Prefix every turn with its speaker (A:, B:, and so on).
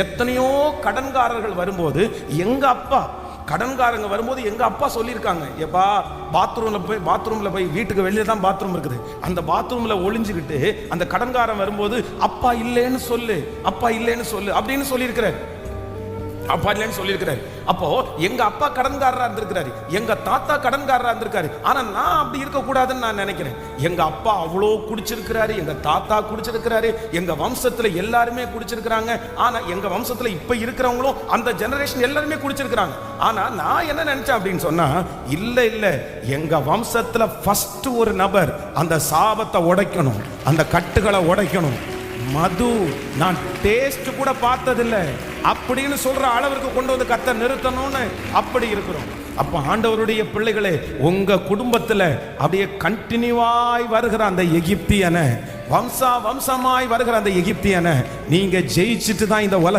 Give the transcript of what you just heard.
A: எத்தனையோ கடன்காரர்கள் வரும்போது எங்க அப்பா, கடன்காரங்க வரும்போது எங்க அப்பா சொல்லியிருக்காங்க, எப்பா பாத்ரூம்ல போய் வீட்டுக்கு வெளியே தான் பாத்ரூம் இருக்குது, அந்த பாத்ரூம்ல ஒளிஞ்சுக்கிட்டு அந்த கடன்காரன் வரும்போது அப்பா இல்லைன்னு சொல்லு, அப்பா இல்லைன்னு சொல்லு அப்படின்னு சொல்லியிருக்கிறார். அப்பா இல்லைன்னு சொல்லியிருக்கிறாரு. அப்போ எங்க அப்பா கடன்காரரா இருந்திருக்கிறாரு, எங்க தாத்தா கடன்காரரா இருந்திருக்காரு. ஆனா நான் அப்படி இருக்க கூடாதுன்னு நான் நினைக்கிறேன். எங்க அப்பா அவ்வளோ குடிச்சிருக்கிறாரு, எங்க தாத்தா குடிச்சிருக்கிறாரு, எங்க வம்சத்துல எல்லாருமே குடிச்சிருக்கிறாங்க. ஆனா எங்க வம்சத்துல இப்ப இருக்கிறவங்களும் அந்த ஜெனரேஷன் எல்லாருமே குடிச்சிருக்கிறாங்க. ஆனா நான் என்ன நினைச்சேன் அப்படின்னு சொன்னா, இல்ல எங்க வம்சத்துல ஃபர்ஸ்ட் ஒரு நபர் அந்த சாபத்தை உடைக்கணும், அந்த கட்டுகளை உடைக்கணும். மது நான் டேஸ்ட் கூட பார்த்ததில்லை அப்படின்னு சொல்ற அளவிற்கு கொண்டு வந்து கர்த்தர் நிறுத்தணும்னு அப்படி இருக்கிறோம். அப்ப ஆண்டவருடைய பிள்ளைகளே, உங்க குடும்பத்துல அப்படியே கண்டினியூவாய் வருகிற அந்த எகிப்தியனை, வம்சமாய் வருகிற அந்த எகிப்தியனை நீங்க ஜெயிச்சுட்டு தான் இந்த உலக